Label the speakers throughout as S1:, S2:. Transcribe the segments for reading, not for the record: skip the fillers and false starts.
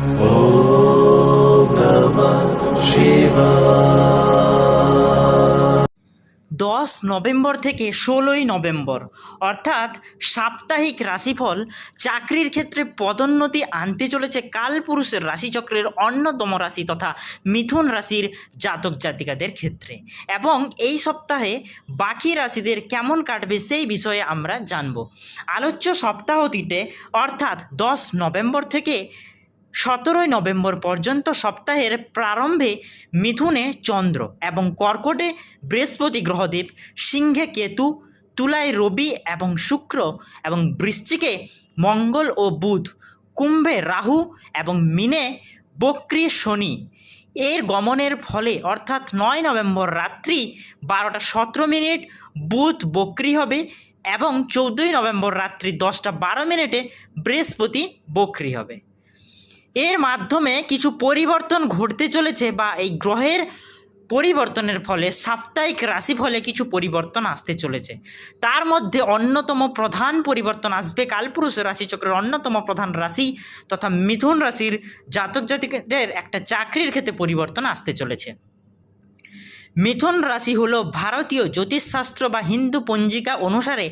S1: Om Namah Shivaya।
S2: 10 November থেকে 16ই November অর্থাৎ সাপ্তাহিক রাশিফল চাকরির ক্ষেত্রে পদোন্নতি আনতে চলেছে কালপুরুষের রাশিচক্রের অন্যতম রাশি তথা মিথুন রাশির জাতক জাতিকাদের ক্ষেত্রে। এবং এই সপ্তাহে বাকি রাশিদের কেমন কাটবে সেই বিষয়ে আমরা জানব। আলোচ্য সপ্তাহটিতে অর্থাৎ 10 নভেম্বর থেকে 17ই নভেম্বর পর্যন্ত সপ্তাহের প্রারম্ভে মিথুনে চন্দ্র এবং কর্কটে বৃহস্পতি গ্রহদেব, সিংহে কেতু, তুলায় রবি এবং শুক্র এবং বৃশ্চিকে মঙ্গল ও বুধ, কুম্ভে রাহু এবং মীনে বক্রী শনি এর গমনের ফলে অর্থাৎ 9 নভেম্বর রাত্রি 12টা 17 মিনিট বুধ বক্রী হবে এবং 14ই নভেম্বর রাত্রি 10টা 12 মিনিটে বৃহস্পতি বক্রী হবে। এর মাধ্যমে কিছু পরিবর্তন ঘটতে চলেছে বা এই গ্রহের পরিবর্তনের ফলে সাপ্তাহিক রাশিফলে কিছু পরিবর্তন আসতে চলেছে। তার মধ্যে অন্যতম প্রধান পরিবর্তন আসবে কালপুরুষের রাশিচক্রের অন্যতম প্রধান রাশি তথা মিথুন রাশির জাতক জাতিকাদের একটা চাকরির ক্ষেত্রে পরিবর্তন আসতে চলেছে। মিথুন রাশি হলো ভারতীয় জ্যোতিষশাস্ত্র বা হিন্দু পঞ্জিকা অনুসারে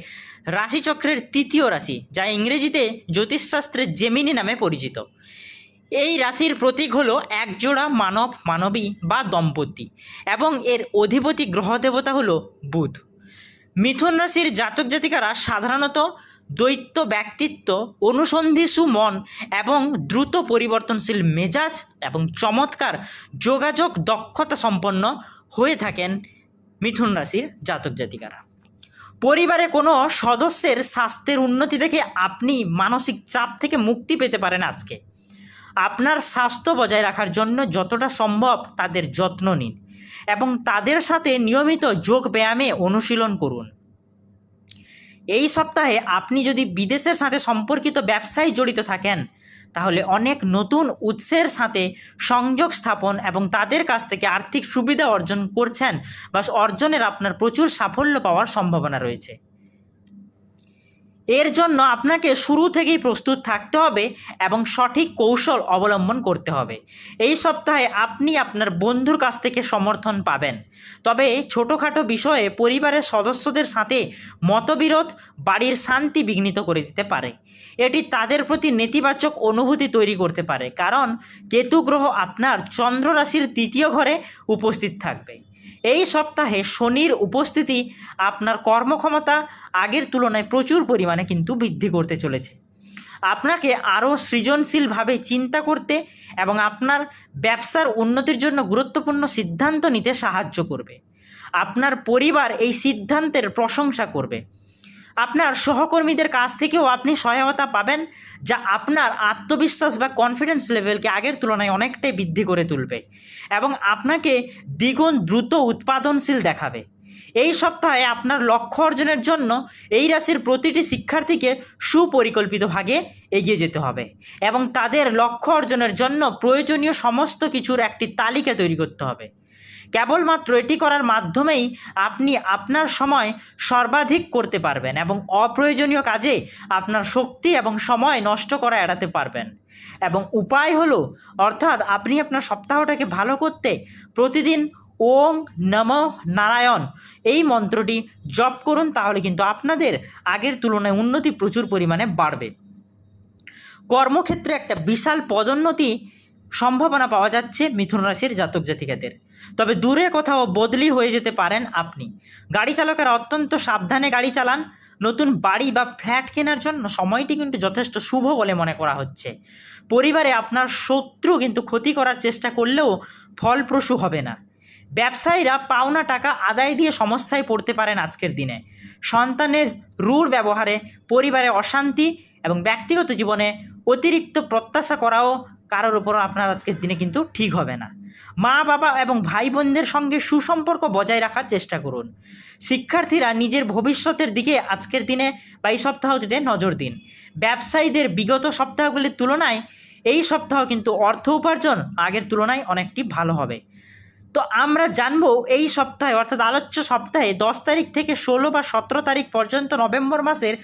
S2: রাশিচক্রের তৃতীয় রাশি, যা ইংরেজিতে জ্যোতিষশাস্ত্রে জেমিনি নামে পরিচিত। এই রাশির প্রতীক হলো একজোড়া মানব মানবী বা দম্পতি এবং এর অধিপতি গ্রহ দেবতা হলো বুধ। মিথুন রাশির জাতক জাতিকারা সাধারণত দ্বৈত ব্যক্তিত্ব, অনুসন্ধিৎসু মন এবং দ্রুত পরিবর্তনশীল মেজাজ এবং চমৎকার যোগাযোগ দক্ষতা সম্পন্ন হয়ে থাকেন মিথুন রাশির জাতক জাতিকারা। পরিবারে কোনো সদস্যের স্বাস্থ্যের উন্নতি দেখে আপনি মানসিক চাপ থেকে মুক্তি পেতে পারেন। আজকে আপনার স্বাস্থ্য বজায় রাখার জন্য যতটা সম্ভব তাদের যত্ন নিন এবং তাদের সাথে নিয়মিত যোগ ব্যায়ামে অনুশীলন করুন। এই সপ্তাহে আপনি যদি বিদেশের সাথে সম্পর্কিত ব্যবসায় জড়িত থাকেন তাহলে অনেক নতুন উৎসের সাথে সংযোগ স্থাপন এবং তাদের কাছ থেকে আর্থিক সুবিধা অর্জন করছেন বা অর্জনের আপনার প্রচুর সাফল্য পাওয়ার সম্ভাবনা রয়েছে। এর জন্য আপনাকে শুরু থেকেই প্রস্তুত থাকতে হবে এবং সঠিক কৌশল অবলম্বন করতে হবে। এই সপ্তাহে আপনি আপনার বন্ধুর কাছ থেকে সমর্থন পাবেন, তবে ছোটোখাটো বিষয়ে পরিবারের সদস্যদের সাথে মতবিরোধ বাড়ির শান্তি বিঘ্নিত করে দিতে পারে। এটি তাদের প্রতি নেতিবাচক অনুভূতি তৈরি করতে পারে, কারণ কেতু গ্রহ আপনার চন্দ্র রাশির তৃতীয় ঘরে উপস্থিত থাকবে। এই সপ্তাহে শনির উপস্থিতি আপনার কর্মক্ষমতা আগের তুলনায় প্রচুর পরিমাণে কিন্তু বৃদ্ধি করতে চলেছে। আপনাকে আরও সৃজনশীলভাবে চিন্তা করতে এবং আপনার ব্যবসার উন্নতির জন্য গুরুত্বপূর্ণ সিদ্ধান্ত নিতে সাহায্য করবে। আপনার পরিবার এই সিদ্ধান্তের প্রশংসা করবে। আপনার সহকর্মীদের কাছ থেকেও আপনি সহায়তা পাবেন, যা আপনার আত্মবিশ্বাস বা কনফিডেন্স লেভেলকে আগের তুলনায় অনেকটাই বৃদ্ধি করে তুলবে এবং আপনাকে দ্বিগুণ দ্রুত উৎপাদনশীল দেখাবে। এই সপ্তাহে আপনার লক্ষ্য অর্জনের জন্য এই রাশির প্রতিটি শিক্ষার্থীকে সুপরিকল্পিতভাবে এগিয়ে যেতে হবে এবং তাদের লক্ষ্য অর্জনের জন্য প্রয়োজনীয় সমস্ত কিছুর একটি তালিকা তৈরি করতে হবে। কেবলমাত্র এটি করার মাধ্যমেই আপনি আপনার সময় সর্বাধিক করতে পারবেন এবং অপ্রয়োজনীয় কাজে আপনার শক্তি এবং সময় নষ্ট করা এড়াতে পারবেন। এবং উপায় হলো, অর্থাৎ আপনি আপনার সপ্তাহটাকে ভালো করতে প্রতিদিন ওং নমঃ নারায়ণ এই মন্ত্রটি জপ করুন, তাহলে কিন্তু আপনাদের আগের তুলনায় উন্নতি প্রচুর পরিমাণে বাড়বে। কর্মক্ষেত্রে একটা বিশাল পদোন্নতি সম্ভাবনা পাওয়া যাচ্ছে মিথুন রাশির জাতক জাতিকাদের, তবে দূরে কোথাও বদলি হয়ে যেতে পারেন আপনি। গাড়ি চালকেরা অত্যন্ত সাবধানে গাড়ি চালান। নতুন বাড়ি বা ফ্ল্যাট কেনার জন্য সময়টি কিন্তু যথেষ্ট শুভ বলে মনে করা হচ্ছে। পরিবারে আপনার শত্রু কিন্তু ক্ষতি করার চেষ্টা করলেও ফলপ্রসূ হবে না। ব্যবসায়ীরা পাওনা টাকা আদায় দিয়ে সমস্যায় পড়তে পারেন আজকের দিনে। সন্তানের রূঢ় ব্যবহারে পরিবারে অশান্তি এবং ব্যক্তিগত জীবনে অতিরিক্ত প্রত্যাশা করাও কারোর উপর আপনার আজকের দিনে কিন্তু ঠিক হবে না। মা বাবা এবং ভাই বোনদের সঙ্গে সুসম্পর্ক বজায় রাখার চেষ্টা করুন। শিক্ষার্থীরা নিজের ভবিষ্যতের দিকে আজকের দিনে বা এই সপ্তাহটিতে নজর দিন। ব্যবসায়ীদের বিগত সপ্তাহগুলির তুলনায় এই সপ্তাহ কিন্তু অর্থ উপার্জন আগের তুলনায় অনেকটি ভালো হবে। তো আমরা জানবো এই সপ্তাহে অর্থাৎ আলোচ্য সপ্তাহে 10 তারিখ থেকে 16 বা 17 তারিখ পর্যন্ত নভেম্বর মাসের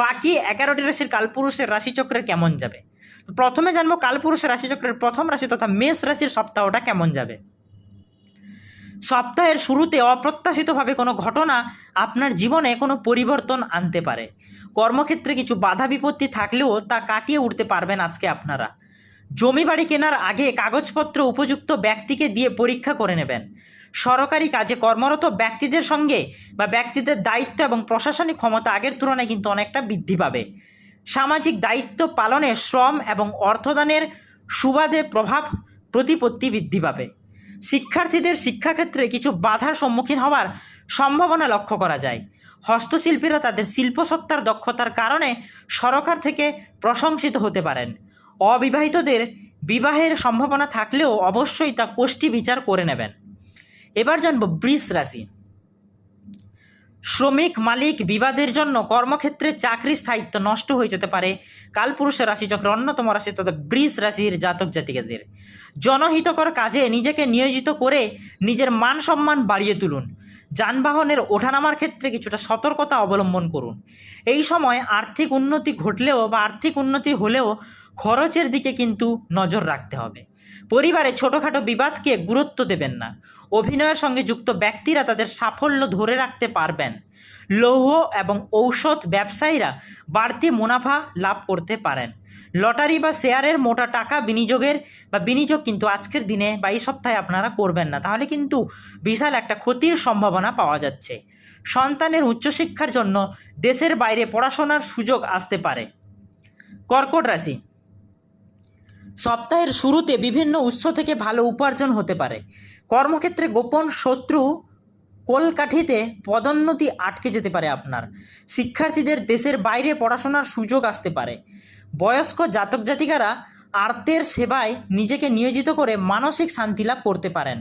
S2: বাকি 11টি রাশির কালপুরুষের রাশিচক্রের কেমন যাবে। তো প্রথমে জানবো কালপুরুষের রাশিচক্রের প্রথম রাশি তথা মেষ রাশির সপ্তাহটা কেমন যাবে। সপ্তাহের শুরুতে অপ্রত্যাশিতভাবে কোনো ঘটনা আপনার জীবনে কোনো পরিবর্তন আনতে পারে। কর্মক্ষেত্রে কিছু বাধা বিপত্তি থাকলেও তা কাটিয়ে উঠতে পারবেন আজকে আপনারা। জমি বাড়ি কেনার আগে কাগজপত্র উপযুক্ত ব্যক্তিকে দিয়ে পরীক্ষা করে নেবেন। সরকারি কাজে কর্মরত ব্যক্তিদের সঙ্গে বা ব্যক্তিদের দায়িত্ব এবং প্রশাসনিক ক্ষমতা আগের তুলনায় কিন্তু অনেকটা বৃদ্ধি পাবে। সামাজিক দায়িত্ব পালনে শ্রম এবং অর্থদানের সুবাদে প্রভাব প্রতিপত্তি বৃদ্ধি পাবে। শিক্ষার্থীদের শিক্ষাক্ষেত্রে কিছু বাধার সম্মুখীন হওয়ার সম্ভাবনা লক্ষ্য করা যায়। হস্তশিল্পীরা তাদের শিল্পসত্তার দক্ষতার কারণে সরকার থেকে প্রশংসিত হতে পারেন। অবিবাহিতদের বিবাহের সম্ভাবনা থাকলেও অবশ্যই তা কোষ্ঠী বিচার করে নেবেন। এবার জানব বৃষ রাশি। শ্রমিক মালিক বিবাদের জন্য কর্মক্ষেত্রে চাকরির স্থায়িত্ব নষ্ট হয়ে যেতে পারে কালপুরুষের রাশিচক্রের অন্যতম রাশি তথা বৃষ রাশির জাতক জাতিকাদের। জনহিতকর কাজে নিজেকে নিয়োজিত করে নিজের মান সম্মান বাড়িয়ে তুলুন। যানবাহনের ওঠানামার ক্ষেত্রে কিছুটা সতর্কতা অবলম্বন করুন। এই সময় আর্থিক উন্নতি ঘটলেও বা আর্থিক উন্নতি হলেও খরচের দিকে কিন্তু নজর রাখতে হবে। পরিবারে ছোটোখাটো বিবাদকে গুরুত্ব দেবেন না। অভিনয়ের সঙ্গে যুক্ত ব্যক্তিরা তাদের সাফল্য ধরে রাখতে পারবেন। লৌহ এবং ঔষধ ব্যবসায়ীরা বাড়তি মুনাফা লাভ করতে পারেন। লটারি বা শেয়ারের মোটা টাকা বিনিয়োগ কিন্তু আজকের দিনে বা এই সপ্তাহে আপনারা করবেন না, তাহলে কিন্তু বিশাল একটা ক্ষতির সম্ভাবনা পাওয়া যাচ্ছে। সন্তানের উচ্চশিক্ষার জন্য দেশের বাইরে পড়াশোনার সুযোগ আসতে পারে। কর্কট রাশি। সপ্তাহের শুরুতে বিভিন্ন উৎস থেকে ভালো উপার্জন হতে পারে। কর্মক্ষেত্রে গোপন শত্রু কোলকাঠিতে পদোন্নতি আটকে যেতে পারে আপনার। শিক্ষার্থীদের দেশের বাইরে পড়াশোনার সুযোগ আসতে পারে। বয়স্ক জাতক জাতিকারা আর্তের সেবায় নিজেকে নিয়োজিত করে মানসিক শান্তি লাভ করতে পারেন।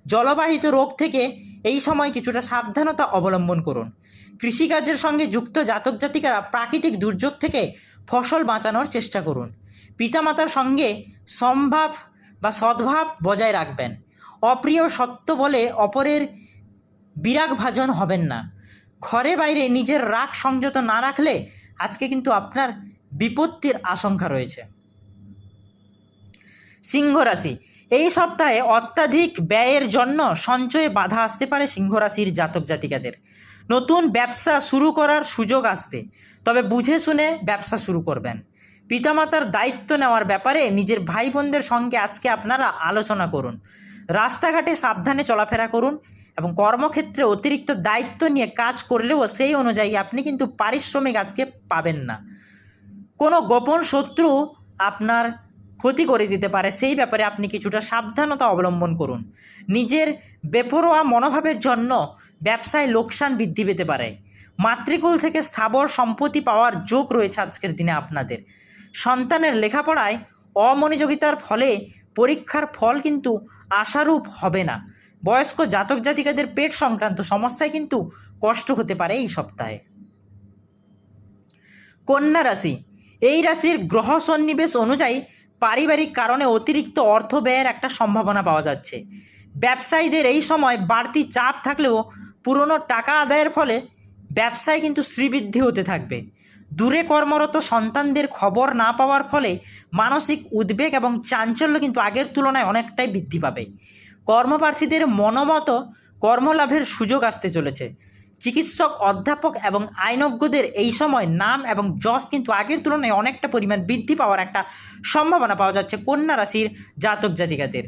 S2: জলবাহিত রোগ থেকে এই সময় কিছুটা সাবধানতা অবলম্বন করুন। কৃষিকাজের সঙ্গে যুক্ত জাতক জাতিকারা প্রাকৃতিক দুর্যোগ থেকে ফসল বাঁচানোর চেষ্টা করুন। পিতামাতার সঙ্গে সম্ভাব বা সদ্ভাব বজায় রাখবেন। অপ্রিয় সত্য বলে অপরের বিরাগভাজন হবেন না। ঘরে বাইরে নিজের রাগ সংযত না রাখলে আজকে কিন্তু আপনার বিপত্তির আশঙ্কা রয়েছে। সিংহ রাশি। এই সপ্তাহে অত্যাধিক ব্যয়ের জন্য সঞ্চয়ে বাধা আসতে পারে সিংহ রাশির জাতক জাতিকাদের। নতুন ব্যবসা শুরু করার সুযোগ আসবে, তবে বুঝে শুনে ব্যবসা শুরু করবেন। পিতামাতার দায়িত্ব নেওয়ার ব্যাপারে নিজের ভাই বোনদের সঙ্গে আজকে আপনারা আলোচনা করুন। রাস্তাঘাটে সাবধানে চলাফেরা করুন এবং কর্মক্ষেত্রে অতিরিক্ত দায়িত্ব নিয়ে কাজ করলেও সেই অনুযায়ী আপনি কিন্তু পারিশ্রমিক আজকে পাবেন না। কোনো গোপন শত্রু আপনার ক্ষতি করে দিতে পারে, সেই ব্যাপারে আপনি কিছুটা সাবধানতা অবলম্বন করুন। নিজের বেপরোয়া মনোভাবের জন্য ব্যবসায় লোকসান বৃদ্ধি পেতে পারে। মাতৃকুল থেকে স্থাবর সম্পত্তি পাওয়ার যোগ রয়েছে আজকের দিনে আপনাদের। সন্তানের লেখাপড়ায় অমনোযোগিতার ফলে পরীক্ষার ফল কিন্তু আশারূপ হবে না। বয়স্ক জাতক জাতিকাদের পেট সংক্রান্ত সমস্যায় কিন্তু কষ্ট হতে পারে এই সপ্তাহে। কন্যা রাশি। এই রাশির গ্রহ সন্নিবেশ অনুযায়ী পারিবারিক কারণে অতিরিক্ত অর্থ ব্যয়ের একটা সম্ভাবনা পাওয়া যাচ্ছে। ব্যবসায়ীদের এই সময় বাড়তি চাপ থাকলেও পুরনো টাকা আদায়ের ফলে ব্যবসায় কিন্তু শ্রীবৃদ্ধি হতে থাকবে। দূরে কর্মরত সন্তানদের খবর না পাওয়ার ফলে মানসিক উদ্বেগ এবং চাঞ্চল্য কিন্তু আগের তুলনায় অনেকটাই বৃদ্ধি পাবে। কর্মপ্রার্থীদের মনোমত কর্মলাভের সুযোগ আসতে চলেছে। চিকিৎসক, অধ্যাপক এবং আইনজ্ঞদের এই সময় নাম এবং যশ কিন্তু আগের তুলনায় অনেকটা পরিমাণ বৃদ্ধি পাওয়ার একটা সম্ভাবনা পাওয়া যাচ্ছে কন্যা রাশির জাতক জাতিকাদের।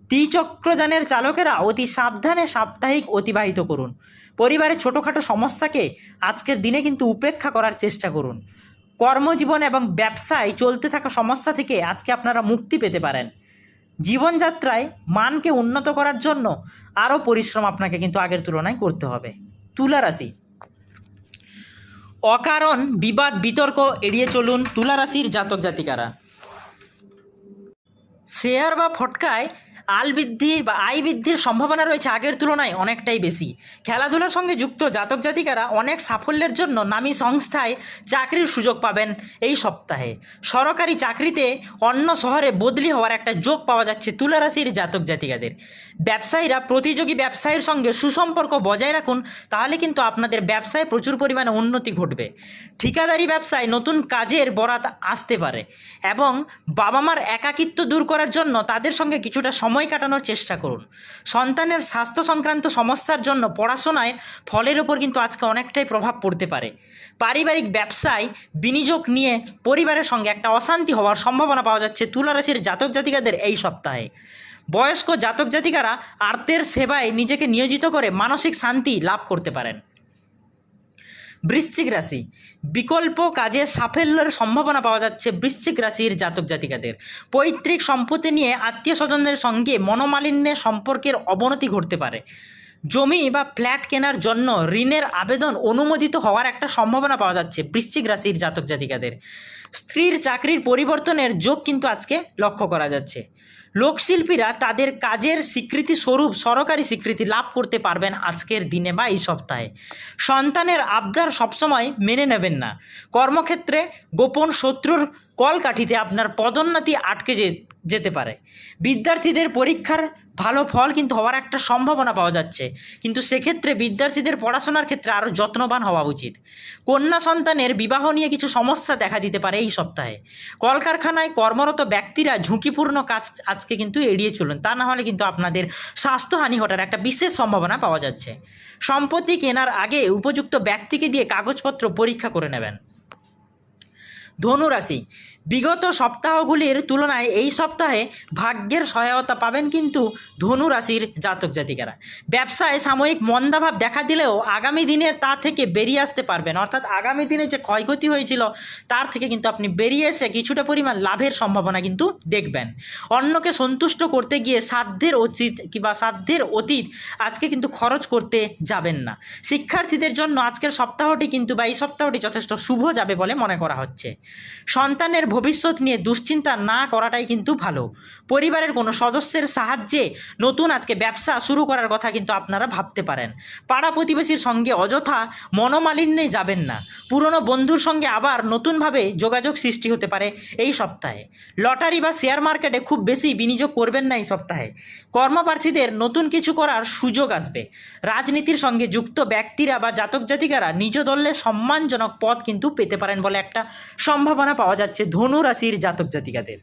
S2: ত্রিচক্রযানের চালকেরা অতি সাবধানে সাপ্তাহিক অতিবাহিত করুন। পরিবারের ছোটোখাটো সমস্যাকে আজকের দিনে কিন্তু উপেক্ষা করার চেষ্টা করুন। কর্মজীবন এবং ব্যবসায় চলতে থাকা সমস্যা থেকে আজকে আপনারা মুক্তি পেতে পারেন। জীবনযাত্রায় মানকে উন্নত করার জন্য আরও পরিশ্রম আপনাকে কিন্তু আগের তুলনায় করতে হবে। তুলা রাশি। অকারণ বিবাদ বিতর্ক এড়িয়ে চলুন তুলা রাশির জাতক জাতিকারা। শেয়ার বা ফটকায় আয় বৃদ্ধির সম্ভাবনা রয়েছে আগের তুলনায় অনেকটাই বেশি। খেলাধুলার সঙ্গে যুক্ত জাতক জাতিকারা অনেক সাফল্যের জন্য নামী সংস্থায় চাকরির সুযোগ পাবেন এই সপ্তাহে। সরকারি চাকরিতে অন্য শহরে বদলি হওয়ার একটা যোগ পাওয়া যাচ্ছে তুলা রাশির জাতক জাতিকাদের। ব্যবসায়ীরা প্রতিযোগী ব্যবসায়ীর সঙ্গে সুসম্পর্ক বজায় রাখুন, তাহলে কিন্তু আপনাদের ব্যবসায় প্রচুর পরিমাণে উন্নতি ঘটবে। ঠিকাদারি ব্যবসায় নতুন কাজের বরাত আসতে পারে এবং বাবা মার একাকিত্ব দূর করার জন্য তাদের সঙ্গে কিছুটা সময় কাটানোর চেষ্টা করুন। সন্তানের স্বাস্থ্য সংক্রান্ত সমস্যার জন্য পড়াশোনায় ফলের ওপর কিন্তু আজকে অনেকটাই প্রভাব পড়তে পারে। পারিবারিক ব্যবসায় বিনিয়োগ নিয়ে পরিবারের সঙ্গে একটা অশান্তি হওয়ার সম্ভাবনা পাওয়া যাচ্ছে তুলা রাশির জাতক জাতিকাদের এই সপ্তাহে। বয়স্ক জাতক জাতিকারা আর্তের সেবায় নিজেকে নিয়োজিত করে মানসিক শান্তি লাভ করতে পারেন। বৃশ্চিক রাশি, বিকল্প কাজে সাফল্যের সম্ভাবনা পাওয়া যাচ্ছে বৃশ্চিক রাশির জাতক জাতিকাদের। পৈতৃক সম্পত্তি নিয়ে আত্মীয় স্বজনদের সঙ্গে মনোমালিন্যের সম্পর্কের অবনতি ঘটতে পারে। জমি বা ফ্ল্যাট কেনার জন্য ঋণের আবেদন অনুমোদিত হওয়ার একটা সম্ভাবনা পাওয়া যাচ্ছে বৃশ্চিক রাশির জাতক জাতিকাদের। স্ত্রীর চাকরির পরিবর্তনের যোগ কিন্তু আজকে লক্ষ্য করা যাচ্ছে। লোকশিল্পীরা তাদের কাজের স্বীকৃতি স্বরূপ সরকারি স্বীকৃতি লাভ করতে পারবেন আজকের দিনে বা এই সপ্তাহে। সন্তানের আবদার সবসময় মেনে নেবেন না। কর্মক্ষেত্রে গোপন শত্রুর কলকাঠিতে আপনার পদোন্নতি আটকে যেতে পারে। বিদ্যার্থীদের পরীক্ষার ভালো ফল কিন্তু হওয়ার একটা সম্ভাবনা পাওয়া যাচ্ছে, কিন্তু সেক্ষেত্রে বিদ্যার্থীদের পড়াশোনার ক্ষেত্রে আরও যত্নবান হওয়া উচিত। কন্যা সন্তানের বিবাহ নিয়ে কিছু সমস্যা দেখা দিতে পারে এই সপ্তাহে। কলকারখানায় কর্মরত ব্যক্তিরা ঝুঁকিপূর্ণ কাজ আজকে কিন্তু এড়িয়ে চলুন, তা না হলে কিন্তু আপনাদের স্বাস্থ্যহানি ঘটার একটা বিশেষ সম্ভাবনা পাওয়া যাচ্ছে। সম্পত্তি কেনার আগে উপযুক্ত ব্যক্তিকে দিয়ে কাগজপত্র পরীক্ষা করে নেবেন। ধনুরাশি, বিগত সপ্তাহগুলির তুলনায় এই সপ্তাহে ভাগ্যের সহায়তা পাবেন কিন্তু ধনুরাশির জাতক জাতিকারা। ব্যবসায় সাময়িক মন্দাভাব দেখা দিলেও আগামী দিনের তা থেকে বেরিয়ে আসতে পারবেন, অর্থাৎ আগামী দিনে যে ক্ষয়ক্ষতি হয়েছিল তার থেকে কিন্তু আপনি বেরিয়ে এসে কিছুটা পরিমাণ লাভের সম্ভাবনা কিন্তু দেখবেন। অন্যকে সন্তুষ্ট করতে গিয়ে সাধ্যের অতীত আজকে কিন্তু খরচ করতে যাবেন না। শিক্ষার্থীদের জন্য আজকের সপ্তাহটি কিন্তু বা এই সপ্তাহটি যথেষ্ট শুভ যাবে বলে মনে করা হচ্ছে। সন্তানের ভবিষ্যৎ নিয়ে দুশ্চিন্তা না করাটাই কিন্তু ভালো। পরিবারের কোনো সদস্যের সাহায্যে নতুন আজকে ব্যবসা শুরু করার কথা কিন্তু আপনারা ভাবতে পারেন। পাড়া প্রতিবেশীর সঙ্গে অযথা মনোমালিন্যে যাবেন না। পুরনো বন্ধুর সঙ্গে আবার নতুনভাবে যোগাযোগ সৃষ্টি হতে পারে এই সপ্তাহে। লটারি বা শেয়ার মার্কেটে খুব বেশি বিনিয়োগ করবেন না এই সপ্তাহে। কর্মপ্রার্থীদের নতুন কিছু করার সুযোগ আসবে। রাজনীতির সঙ্গে যুক্ত ব্যক্তিরা বা জাতক জাতিকারা নিজ দলের সম্মানজনক পদ কিন্তু পেতে পারেন বলে একটা সম্ভাবনা পাওয়া যাচ্ছে ধনু রাশির জাতক জাতিকাদের।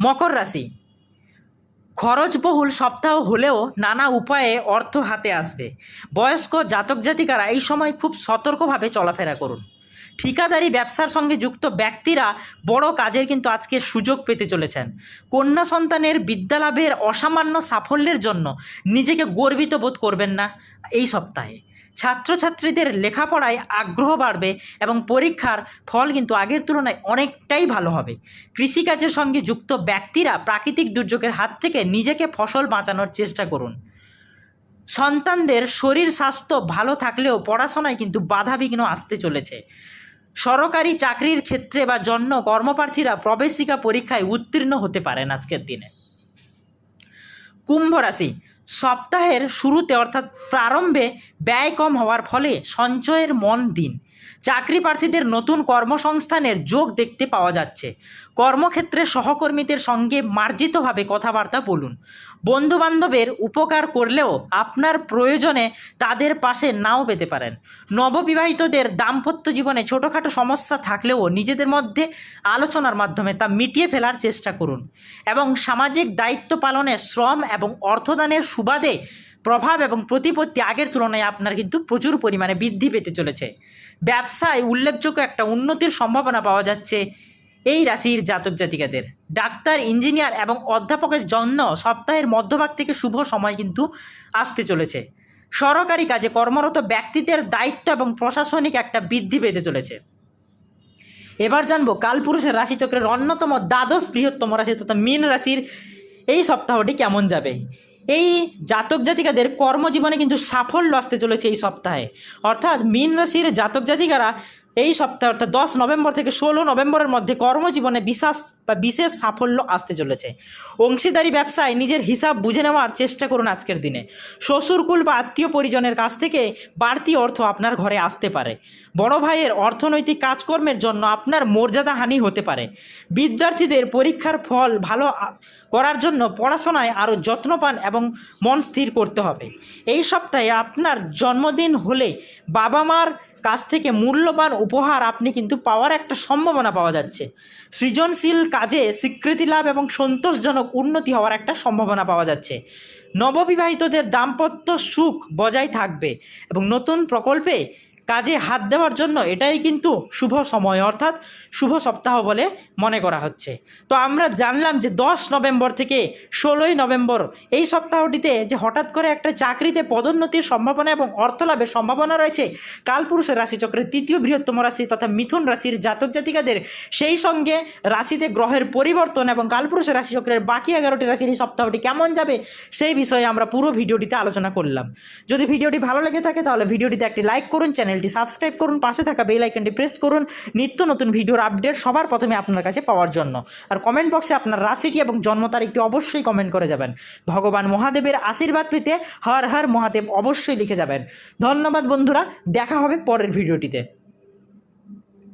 S2: মকর রাশি, খরচবহুল সপ্তাহ হলেও নানা উপায়ে অর্থ হাতে আসবে। বয়স্ক জাতক জাতিকারা এই সময় খুব সতর্কভাবে চলাফেরা করুন। ঠিকাদারি ব্যবসার সঙ্গে যুক্ত ব্যক্তিরা বড় কাজের কিন্তু আজকে সুযোগ পেতে চলেছেন। কন্যা সন্তানের বিদ্যালাভের অসামান্য সাফল্যের জন্য নিজেকে গর্বিত বোধ করবেন না এই সপ্তাহে। ছাত্রছাত্রীদের লেখাপড়ায় আগ্রহ বাড়বে এবং পরীক্ষার ফল কিন্তু আগের তুলনায় অনেকটাই ভালো হবে। কৃষিকাজের সঙ্গে যুক্ত ব্যক্তিরা প্রাকৃতিক দুর্যোগের হাত থেকে নিজেকে ফসল বাঁচানোর চেষ্টা করুন। সন্তানদের শরীর স্বাস্থ্য ভালো থাকলেও পড়াশোনায় কিন্তু বাধাবিঘ্ন আসতে চলেছে। সরকারি চাকরির ক্ষেত্রে বা জন্য কর্মপ্রার্থীরা প্রবেশিকা পরীক্ষায় উত্তীর্ণ হতে পারেন আজকের দিনে। কুম্ভ রাশি, সপ্তাহের শুরুতে অর্থাৎ প্রারম্ভে ব্যয় কম হওয়ার ফলে সঞ্চয়ের মন দিন। চাকরি প্রার্থীদের নতুন কর্মসংস্থানের যোগ দেখতে পাওয়া যাচ্ছে। কর্মক্ষেত্রে সহকর্মীদের সঙ্গে মার্জিতভাবে কথাবার্তা বলুন। বন্ধুবান্ধবের উপকার করলেও আপনার প্রয়োজনে তাদের পাশে নাও পেতে পারেন। নববিবাহিতদের দাম্পত্য জীবনে ছোটোখাটো সমস্যা থাকলেও নিজেদের মধ্যে আলোচনার মাধ্যমে তা মিটিয়ে ফেলার চেষ্টা করুন এবং সামাজিক দায়িত্ব পালনে শ্রম এবং অর্থদানের সুবাদে প্রভাব এবং প্রতিপত্তি আগের তুলনায় আপনার কিন্তু প্রচুর পরিমাণে বৃদ্ধি পেতে চলেছে। ব্যবসায় উল্লেখযোগ্য একটা উন্নতির সম্ভাবনা পাওয়া যাচ্ছে এই রাশির জাতক জাতিকাদের। ডাক্তার, ইঞ্জিনিয়ার এবং অধ্যাপকের জন্য সপ্তাহের মধ্যভাগ থেকে শুভ সময় কিন্তু আসতে চলেছে। সরকারি কাজে কর্মরত ব্যক্তিদের দায়িত্ব এবং প্রশাসনিক একটা বৃদ্ধি পেতে চলেছে। এবার জানবো কালপুরুষের রাশিচক্রের অন্যতম দ্বাদশ বৃহত্তম রাশি তথা মীন রাশির এই সপ্তাহটি কেমন যাবে। এই জাতক জাতিকাদের কর্মজীবনে কিন্তু সাফল্য আসতে চলেছে এই সপ্তাহে, অর্থাৎ মীন রাশির জাতক জাতিকারা এই সপ্তাহে অর্থাৎ 10 নভেম্বর থেকে 16 নভেম্বরের মধ্যে কর্মজীবনে বিশেষ সাফল্য আসতে চলেছে। অংশীদারি ব্যবসায় নিজের হিসাব বুঝে নেওয়ার চেষ্টা করুন আজকের দিনে। শ্বশুরকুল বা আত্মীয় পরিজনের কাছ থেকে বাড়তি অর্থ আপনার ঘরে আসতে পারে। বড় ভাইয়ের অর্থনৈতিক কাজকর্মের জন্য আপনার মর্যাদাহানি হতে পারে। বিদ্যার্থীদের পরীক্ষার ফল ভালো করার জন্য পড়াশোনায় আরও যত্ন পান এবং মন স্থির করতে হবে। এই সপ্তাহে আপনার জন্মদিন হলে বাবা মার কাছ থেকে মূল্যবান উপহার আপনি কিন্তু পাওয়ার একটা সম্ভাবনা পাওয়া যাচ্ছে। সৃজনশীল কাজে স্বীকৃতি লাভ এবং সন্তোষজনক উন্নতি হওয়ার একটা সম্ভাবনা পাওয়া যাচ্ছে। নববিবাহিতদের দাম্পত্য সুখ বজায় থাকবে এবং নতুন প্রকল্পে কাজে হাত দেওয়ার জন্য এটাই কিন্তু শুভ সময় অর্থাৎ শুভ সপ্তাহ বলে মনে করা হচ্ছে। তো আমরা জানলাম যে 10 নভেম্বর থেকে 16 নভেম্বর এই সপ্তাহটিতে যে হঠাৎ করে একটা চাকরিতে পদোন্নতির সম্ভাবনা এবং অর্থ লাভের সম্ভাবনা রয়েছে কালপুরুষের রাশিচক্রের তৃতীয় বৃহত্তম রাশি তথা মিথুন রাশির জাতক জাতিকাদের, সেই সঙ্গে রাশিতে গ্রহের পরিবর্তন এবং কালপুরুষের রাশিচক্রের বাকি 11টি রাশির এই সপ্তাহটি কেমন যাবে সেই বিষয়ে আমরা পুরো ভিডিওটিতে আলোচনা করলাম। যদি ভিডিওটি ভালো লেগে থাকে তাহলে ভিডিওটিতে একটি লাইক করুন, চ্যানেলটি সাবস্ক্রাইব করুন, পাশে থাকা বেল আইকনটি প্রেস করুন নিত্য নতুন ভিডিওর আপডেট সবার প্রথমে আপনার কাছে পাওয়ার জন্য। আর কমেন্ট বক্সে আপনার রাশিটি এবং জন্ম তারিখটি অবশ্যই কমেন্ট করে যাবেন। ভগবান মহাদেবের আশীর্বাদ পেতে হর হর মহাদেব অবশ্যই লিখে যাবেন। ধন্যবাদ বন্ধুরা, দেখা হবে পরের ভিডিওটিতে।